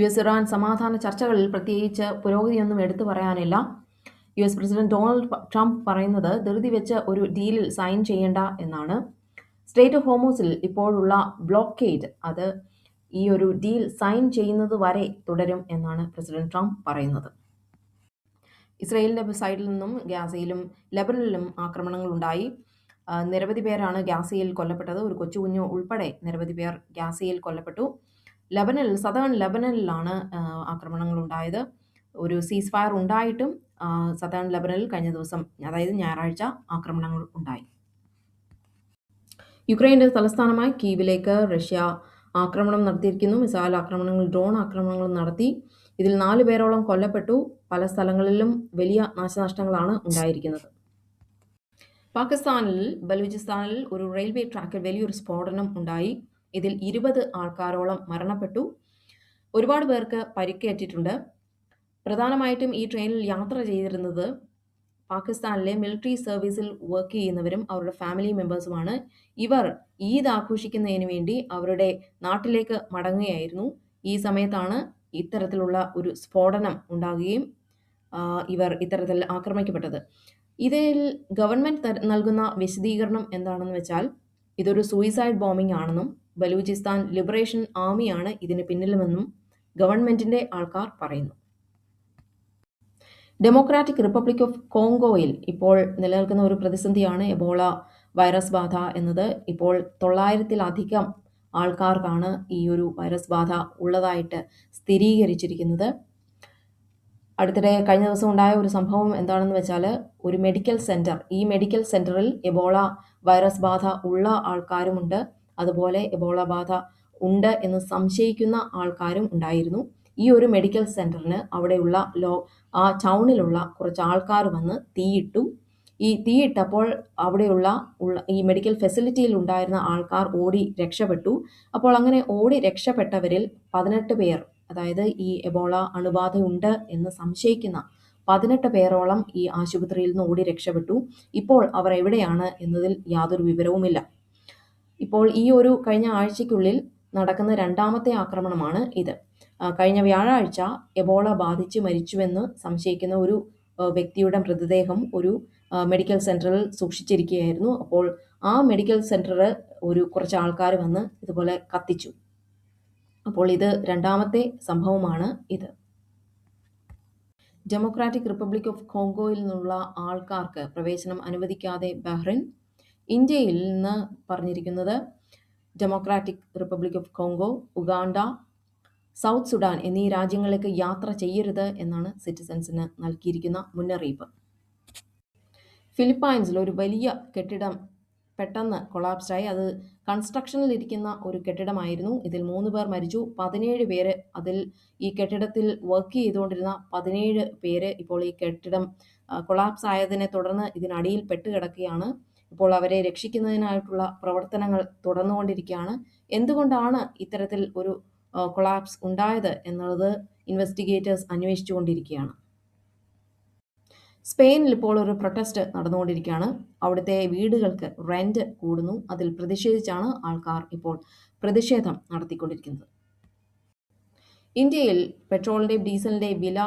US-ഇറാൻ സമാധാന ചർച്ചകളിൽ പ്രത്യേകിച്ച് പുരോഗതിയൊന്നും എടുത്തു പറയാനില്ല. US പ്രസിഡന്റ് ഡൊണാൾഡ് ട്രംപ് പറയുന്നത് ധൃതി വെച്ച് ഒരു ഡീലിൽ സൈൻ ചെയ്യേണ്ട എന്നാണ്. സ്ട്രെയ്റ്റ് ഓഫ് ഹോർമൂസിൽ ഇപ്പോഴുള്ള ബ്ലോക്കേഡ് അത് ഈ ഒരു ഡീൽ സൈൻ ചെയ്യുന്നത് വരെ തുടരും എന്നാണ് പ്രസിഡന്റ് ട്രംപ് പറയുന്നത്. ഇസ്രയേലിന്റെ സൈഡിൽ നിന്നും ഗാസയിലും ലെബനനിലും ആക്രമണങ്ങൾ ഉണ്ടായി. നിരവധി പേരാണ് ഗാസയിൽ കൊല്ലപ്പെട്ടത്. ഒരു കൊച്ചുകുഞ്ഞു ഉൾപ്പെടെ നിരവധി പേർ ഗാസയിൽ കൊല്ലപ്പെട്ടു. സദേൺ ലെബനനിലാണ് ആക്രമണങ്ങൾ ഉണ്ടായത്. ഒരു സീസ് ഫയർ ഉണ്ടായിട്ടും സദേൺ ലെബനനിൽ കഴിഞ്ഞ ദിവസം, അതായത് ഞായറാഴ്ച, ആക്രമണങ്ങൾ ഉണ്ടായി. യുക്രൈന്റെ തലസ്ഥാനമായ കീവിലേക്ക് റഷ്യ ആക്രമണം നടത്തിയിരിക്കുന്നു. മിസൈൽ ആക്രമണങ്ങൾ, ഡ്രോൺ ആക്രമണങ്ങൾ നടത്തി. ഇതിൽ 4 പേരോളം കൊല്ലപ്പെട്ടു. പല സ്ഥലങ്ങളിലും വലിയ നാശനഷ്ടങ്ങളാണ് ഉണ്ടായിരിക്കുന്നത്. പാകിസ്ഥാനിൽ ബലൂചിസ്ഥാനിൽ ഒരു റെയിൽവേ ട്രാക്കിൽ വലിയൊരു സ്ഫോടനം ഉണ്ടായി. ഇതിൽ 20 ആൾക്കാരോളം മരണപ്പെട്ടു. ഒരുപാട് പേർക്ക് പരിക്കേറ്റിട്ടുണ്ട്. പ്രധാനമായിട്ടും ഈ ട്രെയിനിൽ യാത്ര ചെയ്തിരുന്നത് പാകിസ്ഥാനിലെ മിലിറ്ററി സർവീസിൽ വർക്ക് ചെയ്യുന്നവരും അവരുടെ ഫാമിലി മെമ്പേഴ്സുമാണ്. ഇവർ ഈദ് ആഘോഷിക്കുന്നതിന് വേണ്ടി അവരുടെ നാട്ടിലേക്ക് മടങ്ങുകയായിരുന്നു. ഈ സമയത്താണ് ഇത്തരത്തിലുള്ള ഒരു സ്ഫോടനം ഉണ്ടാകുകയും ഇവർ ഇത്തരത്തിൽ ആക്രമിക്കപ്പെട്ടത്. ഇതിൽ ഗവൺമെന്റ് നൽകുന്ന വിശദീകരണം എന്താണെന്ന് വെച്ചാൽ ഇതൊരു സൂയിസൈഡ് ബോംബിംഗ് ആണെന്നും ബലൂചിസ്ഥാൻ ലിബറേഷൻ ആർമിയാണ് ഇതിന് പിന്നിലുമെന്നും ഗവൺമെന്റിന്റെ ആൾക്കാർ പറയുന്നു. ഡെമോക്രാറ്റിക് റിപ്പബ്ലിക് ഓഫ് കോങ്കോയിൽ ഇപ്പോൾ നിലനിൽക്കുന്ന ഒരു പ്രതിസന്ധിയാണ് എബോള വൈറസ് ബാധ എന്നത്. ഇപ്പോൾ 900-ലധികം ആൾക്കാർക്കാണ് ഈ ഒരു വൈറസ് ബാധ ഉള്ളതായിട്ട് സ്ഥിരീകരിച്ചിരിക്കുന്നത്. അടുത്തിടെ കഴിഞ്ഞ ദിവസം ഉണ്ടായ ഒരു സംഭവം എന്താണെന്ന് വെച്ചാൽ ഒരു മെഡിക്കൽ സെന്റർ, ഈ മെഡിക്കൽ സെന്ററിൽ എബോള വൈറസ് ബാധ ഉള്ള ആൾക്കാരുമുണ്ട്, അതുപോലെ എബോള ബാധ ഉണ്ട് എന്ന് സംശയിക്കുന്ന ആൾക്കാരും ഉണ്ടായിരുന്നു. ഈ ഒരു മെഡിക്കൽ സെന്ററിന് അവിടെയുള്ള ആ ടൗണിലുള്ള കുറച്ച് ആൾക്കാർ വന്ന് തീയിട്ടു. ഈ തീയിട്ടപ്പോൾ അവിടെയുള്ള ഈ മെഡിക്കൽ ഫെസിലിറ്റിയിൽ ഉണ്ടായിരുന്ന ആൾക്കാർ ഓടി രക്ഷപ്പെട്ടു. അപ്പോൾ അങ്ങനെ ഓടി രക്ഷപ്പെട്ടവരിൽ 18 പേർ, അതായത് ഈ എബോള അണുബാധയുണ്ട് എന്ന് സംശയിക്കുന്ന 18 പേരോളം ഈ ആശുപത്രിയിൽ നിന്ന് ഓടി രക്ഷപ്പെട്ടു. ഇപ്പോൾ അവർ എവിടെയാണ് എന്നതിൽ യാതൊരു വിവരവുമില്ല. ഇപ്പോൾ ഈ ഒരു കഴിഞ്ഞ ആഴ്ചയ്ക്കുള്ളിൽ നടക്കുന്ന 2ാമത്തെ ആക്രമണമാണ് ഇത്. കഴിഞ്ഞ വ്യാഴാഴ്ച എബോള ബാധിച്ച് മരിച്ചുവെന്ന് സംശയിക്കുന്ന ഒരു വ്യക്തിയുടെ മൃതദേഹം ഒരു മെഡിക്കൽ സെന്ററിൽ സൂക്ഷിച്ചിരിക്കുകയായിരുന്നു. അപ്പോൾ ആ മെഡിക്കൽ സെന്റർ കുറച്ച് ആൾക്കാർ വന്ന് ഇതുപോലെ കത്തിച്ചു. അപ്പോൾ ഇത് 2ാമത്തെ സംഭവമാണ് ഇത്. ഡെമോക്രാറ്റിക് റിപ്പബ്ലിക് ഓഫ് കോങ്കോയിൽ നിന്നുള്ള ആൾക്കാർക്ക് പ്രവേശനം അനുവദിക്കാതെ ബഹ്റിൻ. ഇന്ത്യയിൽ നിന്ന് പറഞ്ഞിരിക്കുന്നത് democratic republic of Congo, Uganda, south Sudan എന്നീ രാജ്യങ്ങളിലേക്ക് യാത്ര ചെയ്യരുത് എന്നാണ് സിറ്റിസൺസിന് നൽകിയിരിക്കുന്ന മുന്നറിയിപ്പ്. ഫിലിപ്പൈൻസിൽ ഒരു വലിയ കെട്ടിടം പെട്ടെന്ന് കൊളാപ്സായി. അത് കൺസ്ട്രക്ഷനിലിരിക്കുന്ന ഒരു കെട്ടിടമായിരുന്നു. ഇതിൽ 3 പേർ മരിച്ചു, 17 പേര് ഈ കെട്ടിടത്തിൽ വർക്ക് ചെയ്തുകൊണ്ടിരുന്ന 17 പേര് ഇപ്പോൾ ഈ കെട്ടിടം കൊളാപ്സ് ആയതിനെ തുടർന്ന് ഇതിനടിയിൽ പെട്ടുകിടക്കുകയാണ്. ഇപ്പോൾ അവരെ രക്ഷിക്കുന്നതിനായിട്ടുള്ള പ്രവർത്തനങ്ങൾ തുടർന്നുകൊണ്ടിരിക്കുകയാണ്. എന്തുകൊണ്ടാണ് ഇത്തരത്തിൽ ഒരു കൊളാപ്സ് ഉണ്ടായത് എന്നുള്ളത് ഇൻവെസ്റ്റിഗേറ്റേഴ്സ് അന്വേഷിച്ചുകൊണ്ടിരിക്കുകയാണ്. സ്പെയിനിൽ ഇപ്പോൾ ഒരു പ്രൊട്ടസ്റ്റ് നടന്നുകൊണ്ടിരിക്കുകയാണ്. അവിടുത്തെ വീടുകൾക്ക് റെന്റ് കൂടുന്നു. അതിൽ പ്രതിഷേധിച്ചാണ് ആൾക്കാർ ഇപ്പോൾ പ്രതിഷേധം നടത്തിക്കൊണ്ടിരിക്കുന്നത്. ഇന്ത്യയിൽ പെട്രോളിന്റെയും ഡീസലിന്റെയും വില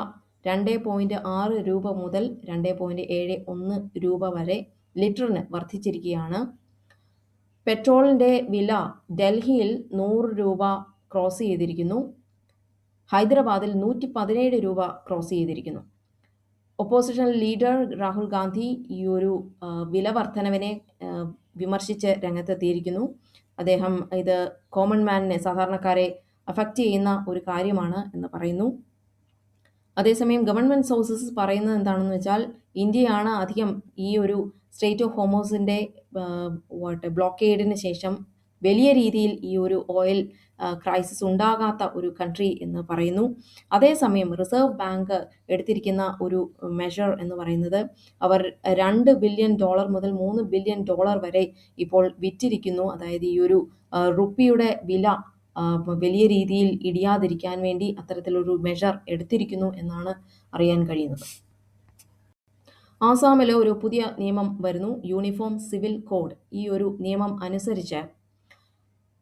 2.6 രൂപ മുതൽ 2.71 രൂപ വരെ ലിറ്ററിന് വർദ്ധിച്ചിരിക്കുകയാണ്. പെട്രോളിന്റെ വില ഡൽഹിയിൽ 100 രൂപ ക്രോസ് ചെയ്തിരിക്കുന്നു. ഹൈദരാബാദിൽ 117 രൂപ ക്രോസ് ചെയ്തിരിക്കുന്നു. ഒപ്പോസിഷൻ ലീഡർ രാഹുൽ ഗാന്ധി ഈ ഒരു വില വർധനവിനെ വിമർശിച്ച് രംഗത്തെത്തിയിരിക്കുന്നു. അദ്ദേഹം ഇത് കോമൺ മാനിനെ, സാധാരണക്കാരെ അഫക്റ്റ് ചെയ്യുന്ന ഒരു കാര്യമാണ് എന്ന് പറയുന്നു. അതേസമയം ഗവൺമെന്റ് സോഴ്സസ് പറയുന്നത് എന്താണെന്ന് വെച്ചാൽ ഇന്ത്യയാണ് അധികം ഈ ഒരു സ്ട്രെയ്റ്റ് ഓഫ് ഹോർമൂസിന്റെ ബ്ലോക്കേഡിന് ശേഷം വലിയ രീതിയിൽ ഈ ഒരു ഓയിൽ ക്രൈസിസ് ഉണ്ടാകാത്ത ഒരു കൺട്രി എന്ന് പറയുന്നു. അതേസമയം റിസർവ് ബാങ്ക് എടുത്തിരിക്കുന്ന ഒരു മെഷർ എന്ന് പറയുന്നത് അവർ $2 ബില്യൺ മുതൽ $3 ബില്യൺ വരെ ഇപ്പോൾ വിറ്റിരിക്കുന്നു. അതായത് ഈ ഒരു റുപ്പിയുടെ വില വലിയ രീതിയിൽ ഇടിയാതിരിക്കാൻ വേണ്ടി അത്തരത്തിലൊരു മെഷർ എടുത്തിരിക്കുന്നു എന്നാണ് അറിയാൻ കഴിയുന്നത്. ആസാമിലെ ഒരു പുതിയ നിയമം വരുന്നു, യൂണിഫോം സിവിൽ കോഡ്. ഈ ഒരു നിയമം അനുസരിച്ച്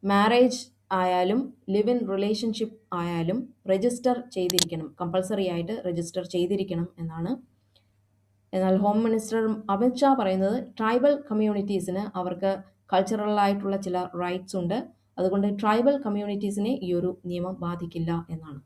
മാരേജ് ആയാലും ലിവ് ഇൻ റിലേഷൻഷിപ്പ് ആയാലും രജിസ്റ്റർ ചെയ്തിരിക്കണം, കമ്പൾസറി ആയിട്ട് രജിസ്റ്റർ ചെയ്തിരിക്കണം എന്നാണ്. എന്നാൽ ഹോം മിനിസ്റ്റർ അമിത് ഷാ പറയുന്നത് ട്രൈബൽ കമ്മ്യൂണിറ്റീസിന് അവർക്ക് കൾച്ചറലായിട്ടുള്ള ചില റൈറ്റ്സ് ഉണ്ട്, അതുകൊണ്ട് ട്രൈബൽ കമ്മ്യൂണിറ്റീസിനെ ഈ ഒരു നിയമം ബാധിക്കില്ല എന്നാണ്.